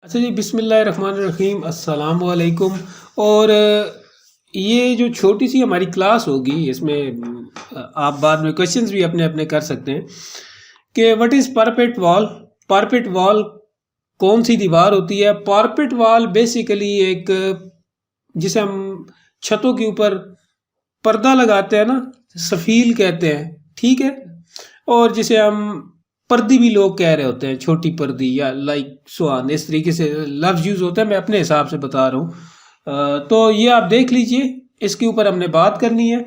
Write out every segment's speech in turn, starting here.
अच्छा जी, बिस्मिल्लाहिर्रहमानिर्रहीम, अस्सलाम वालेकुम। और ये जो छोटी सी हमारी क्लास होगी इसमें आप बाद में क्वेश्चंस भी अपने अपने कर सकते हैं कि व्हाट इज़ पारपेट वॉल। पारपेट वॉल कौन सी दीवार होती है? पारपेट वॉल बेसिकली एक, जिसे हम छतों के ऊपर पर्दा लगाते हैं ना, सफील कहते हैं, ठीक है। और जिसे हम पर्दी भी लोग कह रहे होते हैं, छोटी पर्दी या लाइक सुहान, इस तरीके से लफ्ज यूज़ होता है। मैं अपने हिसाब से बता रहा हूँ। तो ये आप देख लीजिए, इसके ऊपर हमने बात करनी है।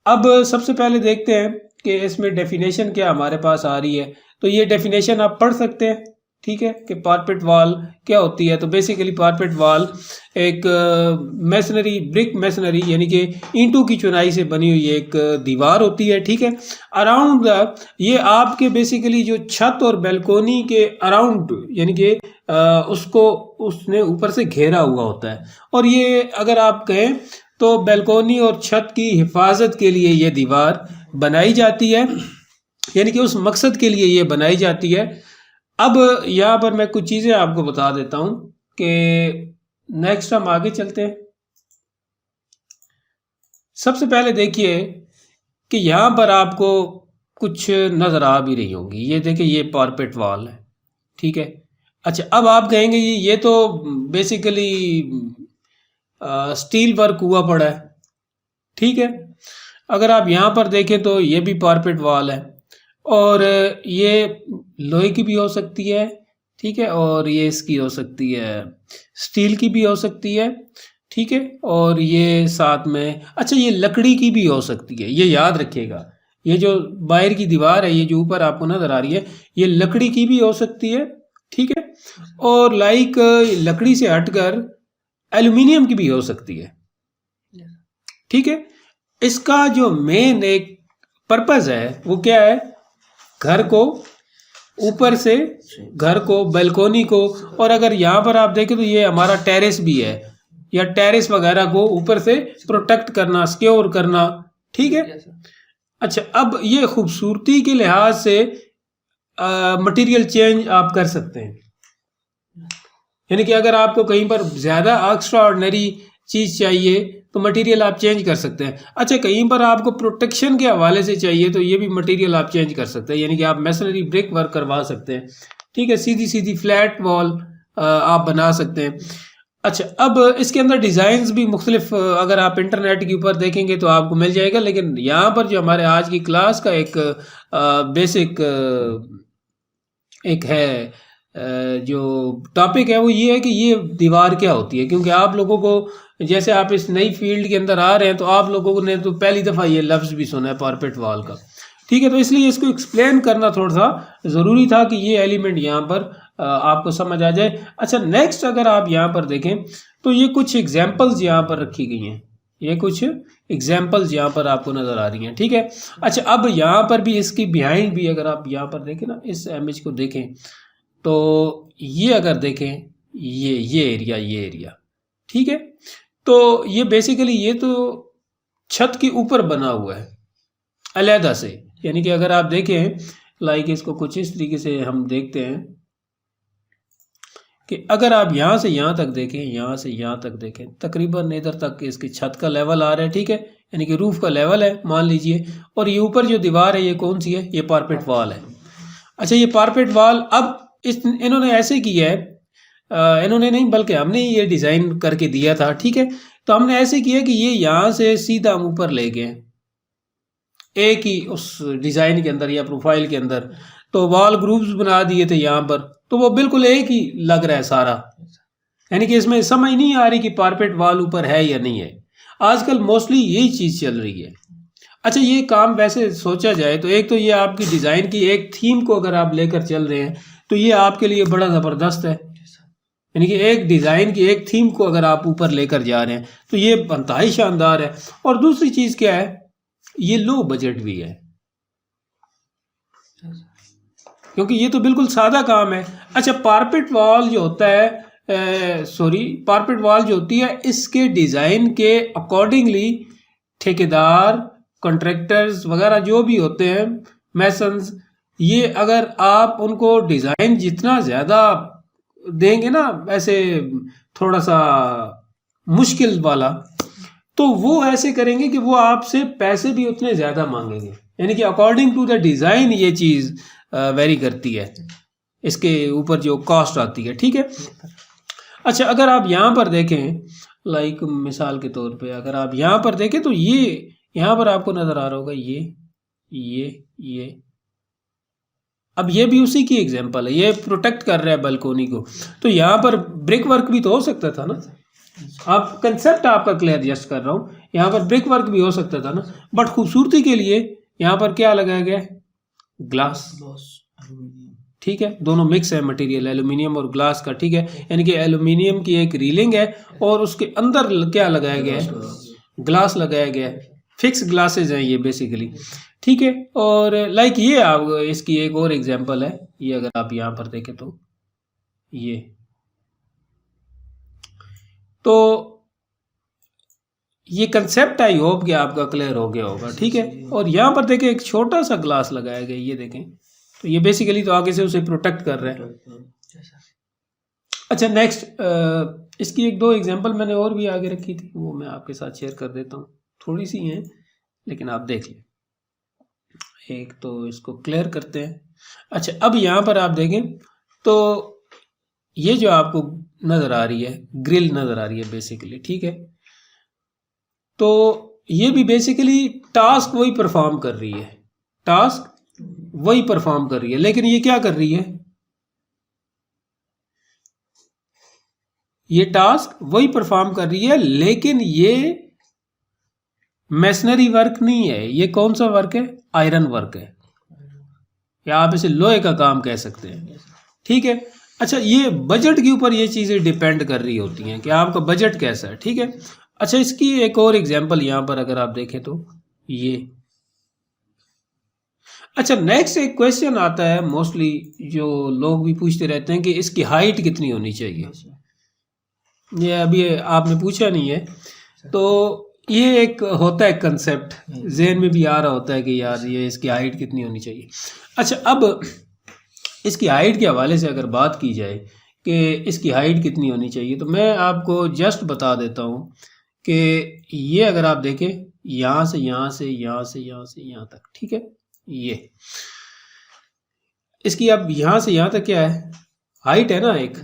अब सबसे पहले देखते हैं कि इसमें डेफिनेशन क्या हमारे पास आ रही है। तो ये डेफिनेशन आप पढ़ सकते हैं, ठीक है, कि पारपेट वॉल क्या होती है। तो बेसिकली पारपेट वॉल एक मैसनरी, ब्रिक मैसनरी यानी कि ईंटों की चुनाई से बनी हुई एक दीवार होती है, ठीक है। अराउंड द, ये आपके बेसिकली जो छत और बैल्कोनी के अराउंड यानी कि उसको उसने ऊपर से घेरा हुआ होता है। और ये अगर आप कहें तो बैल्कोनी और छत की हिफाजत के लिए ये दीवार बनाई जाती है, यानी कि उस मकसद के लिए ये बनाई जाती है। अब यहाँ पर मैं कुछ चीज़ें आपको बता देता हूँ कि नेक्स्ट हम आगे चलते हैं। सबसे पहले देखिए कि यहाँ पर आपको कुछ नज़र आ भी रही होंगी। ये देखिए, ये पारपेट वॉल है, ठीक है। अच्छा, अब आप कहेंगे ये तो बेसिकली स्टील वर्क हुआ पड़ा है, ठीक है। अगर आप यहाँ पर देखें तो ये भी पारपेट वॉल है, और ये लोहे की भी हो सकती है, ठीक है, और ये इसकी हो सकती है, स्टील की भी हो सकती है, ठीक है। और ये साथ में, अच्छा, ये लकड़ी की भी हो सकती है, ये याद रखिएगा। ये जो बाहर की दीवार है, ये जो ऊपर आपको नजर आ रही है, ये लकड़ी की भी हो सकती है, ठीक है। और लाइक लकड़ी से हटकर एल्यूमिनियम की भी हो सकती है, ठीक है। इसका जो मेन एक पर्पस है वो क्या है? घर को ऊपर से, घर को, बैल्कोनी को, और अगर यहाँ पर आप देखें तो ये हमारा टेरेस भी है, या टेरेस वगैरह को ऊपर से प्रोटेक्ट करना, सिक्योर करना, ठीक है। अच्छा, अब ये खूबसूरती के लिहाज से मटेरियल चेंज आप कर सकते हैं, यानी कि अगर आपको कहीं पर ज़्यादा एक्स्ट्रा ऑर्डिनरी चीज़ चाहिए तो मटेरियल आप चेंज कर सकते हैं। अच्छा, कहीं पर आपको प्रोटेक्शन के हवाले से चाहिए तो ये भी मटेरियल आप चेंज कर सकते हैं, यानी कि आप मैसनरी ब्रिक वर्क करवा सकते हैं, ठीक है। सीधी सीधी फ्लैट वॉल आप बना सकते हैं। अच्छा, अब इसके अंदर डिज़ाइंस भी मुख्तलिफ, अगर आप इंटरनेट के ऊपर देखेंगे तो आपको मिल जाएगा, लेकिन यहाँ पर जो हमारे आज की क्लास का एक बेसिक एक है, जो टॉपिक है वो ये है कि ये दीवार क्या होती है। क्योंकि आप लोगों को, जैसे आप इस नई फील्ड के अंदर आ रहे हैं, तो आप लोगों ने तो पहली दफ़ा ये लफ्ज़ भी सुना है पारपेट वॉल का, ठीक है। तो इसलिए इसको एक्सप्लेन करना थोड़ा सा ज़रूरी था कि ये एलिमेंट यहाँ पर आपको समझ आ जाए। अच्छा, नेक्स्ट अगर आप यहाँ पर देखें तो ये कुछ एग्जाम्पल्स यहाँ पर रखी गई हैं, ये कुछ एग्जाम्पल्स यहाँ पर आपको नज़र आ रही हैं, ठीक है। अच्छा, अब यहाँ पर भी इसकी बिहाइंड भी अगर आप यहाँ पर देखें ना, इस इमेज को देखें तो ये अगर देखें, ये एरिया, ठीक है। तो ये बेसिकली ये तो छत के ऊपर बना हुआ है अलहदा से, यानी कि अगर आप देखें लाइक इसको कुछ इस तरीके से हम देखते हैं कि अगर आप यहाँ से यहाँ तक देखें, यहाँ से यहाँ तक देखें, तकरीबन इधर तक इसकी छत का लेवल आ रहा है, ठीक है, यानी कि रूफ का लेवल है मान लीजिए। और ये ऊपर जो दीवार है ये कौन सी है? ये पारपेट वॉल है। अच्छा, ये पारपेट वॉल अब इन्होंने ऐसे किया है, इन्होंने नहीं बल्कि हमने ही ये डिज़ाइन करके दिया था, ठीक है। तो हमने ऐसे किया कि ये यहाँ से सीधा हम ऊपर ले गए एक ही उस डिज़ाइन के अंदर या प्रोफाइल के अंदर, तो वॉल ग्रूव्स बना दिए थे यहाँ पर, तो वो बिल्कुल एक ही लग रहा है सारा, यानी कि इसमें समझ नहीं आ रही कि पारपेट वॉल ऊपर है या नहीं है। आजकल मोस्टली यही चीज़ चल रही है। अच्छा, ये काम वैसे सोचा जाए तो एक तो ये आपकी डिज़ाइन की एक थीम को अगर आप लेकर चल रहे हैं तो ये आपके लिए बड़ा ज़बरदस्त है, यानी कि एक डिज़ाइन की एक थीम को अगर आप ऊपर लेकर जा रहे हैं तो ये इंतहाई शानदार है। और दूसरी चीज़ क्या है, ये लो बजट भी है, क्योंकि ये तो बिल्कुल सादा काम है। अच्छा, पारपेट वॉल जो होता है, पारपेट वॉल जो होती है, इसके डिज़ाइन के अकॉर्डिंगली ठेकेदार, कॉन्ट्रैक्टर्स वगैरह जो भी होते हैं, मैसन्स, ये अगर आप उनको डिज़ाइन जितना ज़्यादा देंगे ना ऐसे थोड़ा सा मुश्किल वाला, तो वो ऐसे करेंगे कि वो आपसे पैसे भी उतने ज़्यादा मांगेंगे, यानी कि अकॉर्डिंग टू द डिज़ाइन ये चीज़ वेरी करती है, इसके ऊपर जो कॉस्ट आती है, ठीक है। अच्छा, अगर आप यहाँ पर देखें, लाइक मिसाल के तौर पे अगर आप यहाँ पर देखें तो ये यहाँ पर आपको नज़र आ रहा होगा ये अब ये भी उसी की एग्जांपल है, ये प्रोटेक्ट कर रहा है बालकोनी को, तो यहाँ पर ब्रिक वर्क भी तो हो सकता था ना। आप कंसेप्ट आपका क्लियर जस्ट कर रहा हूँ, यहाँ पर ब्रिक वर्क भी हो सकता था ना, बट खूबसूरती के लिए यहाँ पर क्या लगाया गया है, ग्लास, ठीक है। दोनों मिक्स है मटेरियल, एल्यूमिनियम और ग्लास का, ठीक है। यानी कि एल्यूमिनियम की एक रीलिंग है और उसके अंदर क्या लगाया गया है, ग्लास लगाया गया है, फिक्स ग्लासेज हैं ये बेसिकली, ठीक है। और लाइक ये आप इसकी एक और एग्जांपल है, ये अगर आप यहाँ पर देखें तो ये कंसेप्ट आई होप कि आपका क्लियर हो गया होगा, ठीक है। और यहाँ पर देखें एक छोटा सा ग्लास लगाया गया, ये देखें, तो ये बेसिकली तो आगे से उसे प्रोटेक्ट कर रहा है। अच्छा, नेक्स्ट इसकी एक दो एग्जांपल मैंने और भी आगे रखी थी, वो मैं आपके साथ शेयर कर देता हूँ, थोड़ी सी हैं लेकिन आप देख लें। एक तो इसको क्लियर करते हैं। अच्छा, अब यहाँ पर आप देखें तो ये जो आपको नज़र आ रही है, ग्रिल नज़र आ रही है बेसिकली, ठीक है। तो ये भी बेसिकली टास्क वही परफॉर्म कर रही है, लेकिन ये क्या कर रही है, ये टास्क वही परफॉर्म कर रही है, लेकिन ये मैसनरी वर्क नहीं है, ये कौन सा वर्क है, आयरन वर्क है, या आप इसे लोहे का काम कह सकते हैं, ठीक है। अच्छा, ये बजट के ऊपर ये चीज़ें डिपेंड कर रही होती हैं कि आपका बजट कैसा है, ठीक है। अच्छा, इसकी एक और एग्जांपल यहाँ पर अगर आप देखें तो ये। अच्छा, नेक्स्ट एक क्वेश्चन आता है मोस्टली, जो लोग भी पूछते रहते हैं कि इसकी हाइट कितनी होनी चाहिए। ये अभी आपने पूछा नहीं है, तो ये एक होता है कंसेप्ट, ज़हन में भी आ रहा होता है कि यार ये इसकी हाइट कितनी होनी चाहिए। अच्छा, अब इसकी हाइट के हवाले से अगर बात की जाए कि इसकी हाइट कितनी होनी चाहिए, तो मैं आपको जस्ट बता देता हूँ कि ये अगर आप देखें यहाँ से यहाँ तक, ठीक है, ये इसकी अब यहाँ से यहाँ तक क्या है, हाइट है ना, एक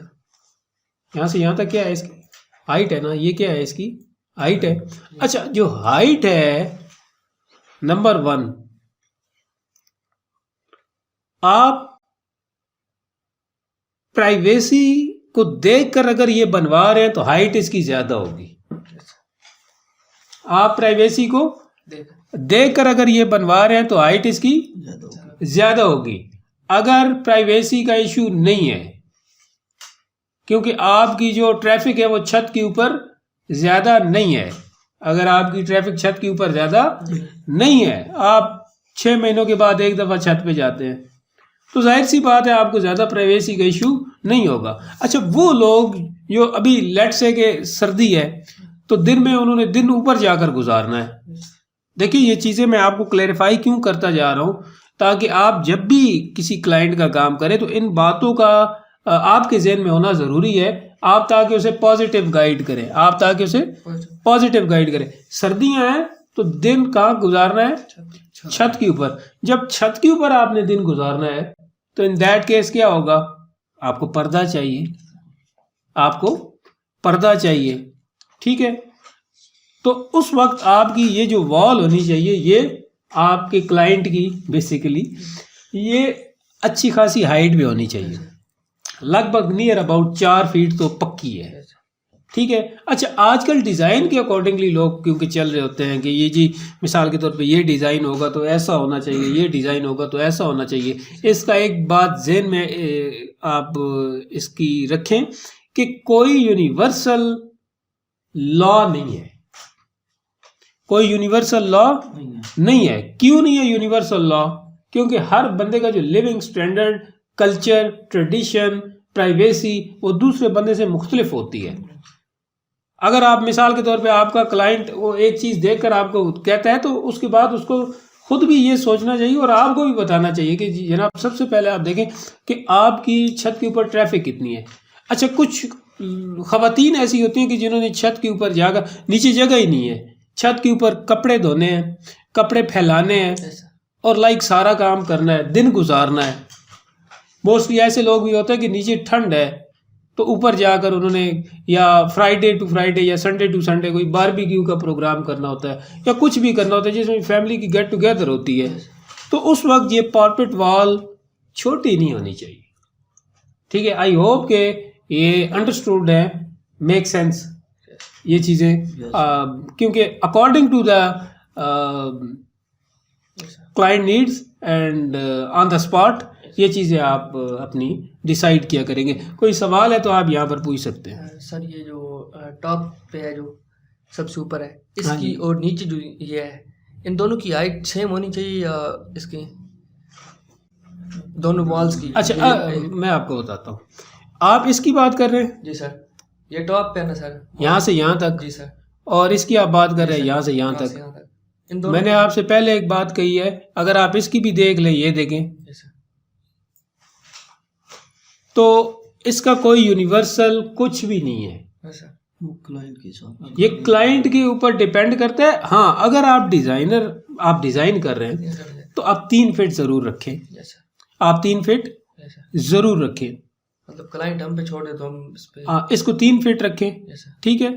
यहाँ से यहाँ तक क्या है, इसकी हाइट है ना, ये क्या है, इसकी हाइट है। अच्छा, जो हाइट है, नंबर 1, आप प्राइवेसी को देखकर अगर ये बनवा रहे हैं तो हाइट इसकी ज्यादा होगी। आप प्राइवेसी को देखकर अगर ये बनवा रहे हैं तो हाइट इसकी ज्यादा होगी। अगर प्राइवेसी का इशू नहीं है, क्योंकि आपकी जो ट्रैफिक है वो छत के ऊपर ज्यादा नहीं है, अगर आपकी ट्रैफिक छत के ऊपर ज्यादा नहीं है, आप 6 महीनों के बाद एक दफा छत पे जाते हैं, तो जाहिर सी बात है आपको ज़्यादा प्राइवेसी का इशू नहीं होगा। अच्छा, वो लोग जो अभी लेट से के सर्दी है तो दिन में उन्होंने दिन ऊपर जाकर गुजारना है। देखिए, ये चीज़ें मैं आपको क्लैरिफाई क्यों करता जा रहा हूँ, ताकि आप जब भी किसी क्लाइंट का काम करें तो इन बातों का आपके जहन में होना ज़रूरी है, आप ताकि उसे पॉजिटिव गाइड करें। सर्दियाँ हैं तो दिन कहाँ गुजारना है, छत के ऊपर। जब छत के ऊपर आपने दिन गुजारना है तो इन दैट केस क्या होगा, आपको पर्दा चाहिए, ठीक है। तो उस वक्त आपकी ये जो वॉल होनी चाहिए, ये आपके क्लाइंट की बेसिकली ये अच्छी खासी हाइट भी होनी चाहिए, लगभग नियर अबाउट 4 फीट तो पक्की है, ठीक है। अच्छा, आजकल डिज़ाइन के अकॉर्डिंगली लोग क्योंकि चल रहे होते हैं कि ये जी मिसाल के तौर पे ये डिज़ाइन होगा तो ऐसा होना चाहिए, ये डिज़ाइन होगा तो ऐसा होना चाहिए। इसका एक बात जहन में आप इसकी रखें कि कोई यूनिवर्सल लॉ नहीं है, नहीं है। क्यों नहीं है यूनिवर्सल लॉ? क्योंकि हर बंदे का जो living standard, culture, tradition, privacy वो दूसरे बंदे से मुख्तलिफ होती है। अगर आप मिसाल के तौर पे आपका क्लाइंट वो एक चीज़ देखकर आपको कहता है तो उसके बाद उसको खुद भी ये सोचना चाहिए और आपको भी बताना चाहिए कि जनाब सबसे पहले आप देखें कि आपकी छत के ऊपर ट्रैफिक कितनी है। अच्छा, कुछ ख़वातीन ऐसी होती हैं कि जिन्होंने छत के ऊपर जाकर, नीचे जगह ही नहीं है, छत के ऊपर कपड़े धोने हैं, कपड़े फैलाने हैं और लाइक सारा काम करना है, दिन गुजारना है। मोस्टली ऐसे लोग भी होते हैं कि नीचे ठंड है तो ऊपर जाकर उन्होंने या फ्राइडे टू फ्राइडे या संडे टू संडे कोई बारबेक्यू का प्रोग्राम करना होता है या कुछ भी करना होता है जिसमें फैमिली की गेट टुगेदर होती है, तो उस वक्त ये पार्पेट वॉल छोटी नहीं होनी चाहिए। ठीक है, आई होप के ये अंडरस्टूड है, मेक सेंस ये चीज़ें, क्योंकि according to the client needs and on the spot ये चीज़ें आप अपनी डिसाइड किया करेंगे। कोई सवाल है तो आप यहाँ पर पूछ सकते हैं। सर ये जो टॉप पे है, जो सबसे ऊपर है, इसकी और नीचे जो ये है, इन दोनों की हाइट सेम होनी चाहिए या इसकी दोनों वॉल्स की? अच्छा, मैं आपको बताता हूँ, आप इसकी बात कर रहे हैं? जी सर, ये टॉप पे है ना सर, यहाँ से यहाँ तक? जी सर। और इसकी आप बात कर रहे हैं यहाँ से यहाँ तक? मैंने आपसे पहले एक बात कही है, अगर आप इसकी भी देख लें, ये देखें, तो इसका कोई यूनिवर्सल कुछ भी नहीं है, ये क्लाइंट के ऊपर डिपेंड करता है। हाँ, अगर आप डिज़ाइन कर रहे हैं तो आप 3 फीट ज़रूर रखें, आप 3 फीट ज़रूर रखें, मतलब क्लाइंट हम पे छोड़े तो हम इस पे, हाँ, इसको 3 फीट रखें। ठीक है,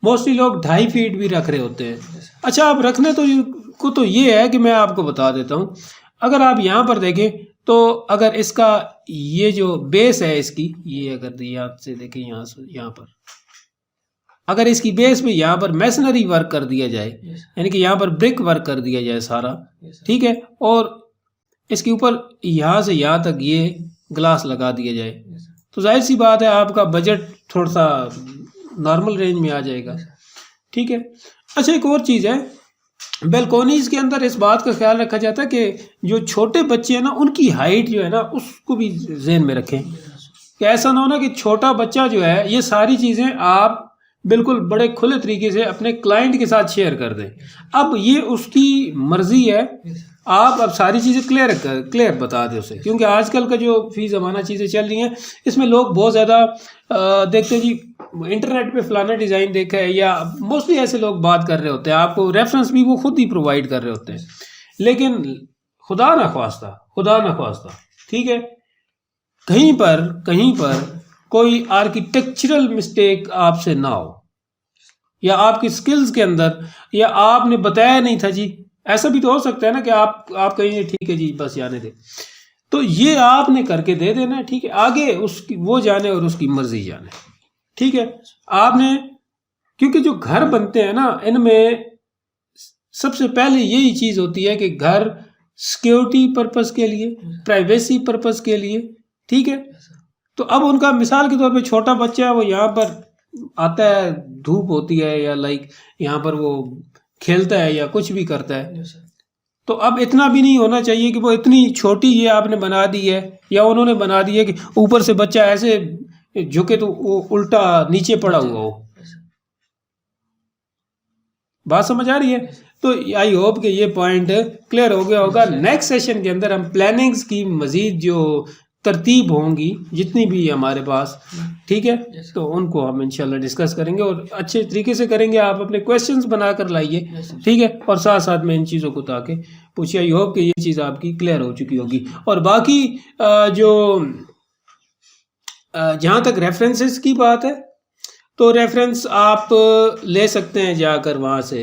मोस्टली लोग 2.5 फीट भी रख रहे होते हैं। अच्छा, आप रखने तो ये है कि मैं आपको बता देता हूँ, अगर आप यहाँ पर देखें तो अगर इसका ये जो बेस है इसकी, ये अगर यहाँ से देखें, यहाँ से यहाँ पर अगर इसकी बेस पे यहाँ पर मैसनरी वर्क कर दिया जाए, यानी कि यहाँ पर ब्रिक वर्क कर दिया जाए सारा, ठीक है, और इसके ऊपर यहाँ से यहाँ तक ये ग्लास लगा दिया जाए, तो जाहिर सी बात है आपका बजट थोड़ा सा नॉर्मल रेंज में आ जाएगा। ठीक है। अच्छा, एक और चीज़ है, बेलकोनीज के अंदर इस बात का ख्याल रखा जाता है कि जो छोटे बच्चे हैं ना, उनकी हाइट जो है ना, उसको भी ज़हन में रखें कि ऐसा ना हो ना कि छोटा बच्चा जो है, ये सारी चीज़ें आप बिल्कुल बड़े खुले तरीके से अपने क्लाइंट के साथ शेयर कर दें। अब ये उसकी मर्जी है, आप अब सारी चीज़ें क्लियर बता दें उसे, क्योंकि आजकल का जो फी ज़माना चीज़ें चल रही हैं, इसमें लोग बहुत ज़्यादा देखते हैं जी, इंटरनेट पे फलाना डिज़ाइन देखा है, या मोस्टली ऐसे लोग बात कर रहे होते हैं, आपको रेफरेंस भी वो खुद ही प्रोवाइड कर रहे होते हैं, लेकिन खुदा न ख्वास्ता, ठीक है, कहीं पर कोई आर्किटेक्चरल मिस्टेक आपसे ना हो, या आपकी स्किल्स के अंदर, या आपने बताया नहीं था जी, ऐसा भी तो हो सकता है ना कि आप कहेंगे ठीक है जी बस जाने दे, तो ये आपने करके दे देना। ठीक है, आगे उसकी वो जाने और उसकी मर्जी जाने। ठीक है, आपने, क्योंकि जो घर बनते हैं ना, इनमें सबसे पहले यही चीज़ होती है कि घर सिक्योरिटी पर्पस के लिए, प्राइवेसी पर्पस के लिए। ठीक है, तो अब उनका मिसाल के तौर पे छोटा बच्चा है, वो यहाँ पर आता है, धूप होती है या लाइक यहाँ पर वो खेलता है या कुछ भी करता है, तो अब इतना भी नहीं होना चाहिए कि वो इतनी छोटी ये आपने बना दी है या उन्होंने बना दी है कि ऊपर से बच्चा ऐसे झुके तो वो उल्टा नीचे पड़ा हुआ हो। बात समझ आ रही है? तो आई होप कि ये पॉइंट क्लियर हो गया होगा। नेक्स्ट सेशन के अंदर हम प्लानिंग्स की मजीद जो तरतीब होंगी जितनी भी हमारे पास, ठीक है, तो उनको हम इंशाल्लाह डिस्कस करेंगे और अच्छे तरीके से करेंगे। आप अपने क्वेश्चंस बनाकर लाइए, ठीक है, और साथ साथ में इन चीज़ों को ताकि पूछिए। आई होप कि ये चीज़ आपकी क्लियर हो चुकी होगी। और बाकी जो जहाँ तक रेफरेंसेस की बात है, तो रेफरेंस आप ले सकते हैं जाकर, वहाँ से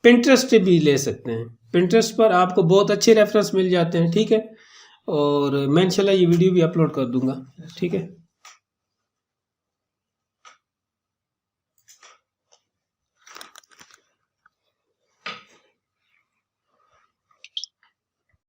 पिंटरेस्ट भी ले सकते हैं। पिंटरेस्ट पर आपको बहुत अच्छे रेफरेंस मिल जाते हैं। ठीक है, और मैं इंशाल्लाह ये वीडियो भी अपलोड कर दूंगा। ठीक है।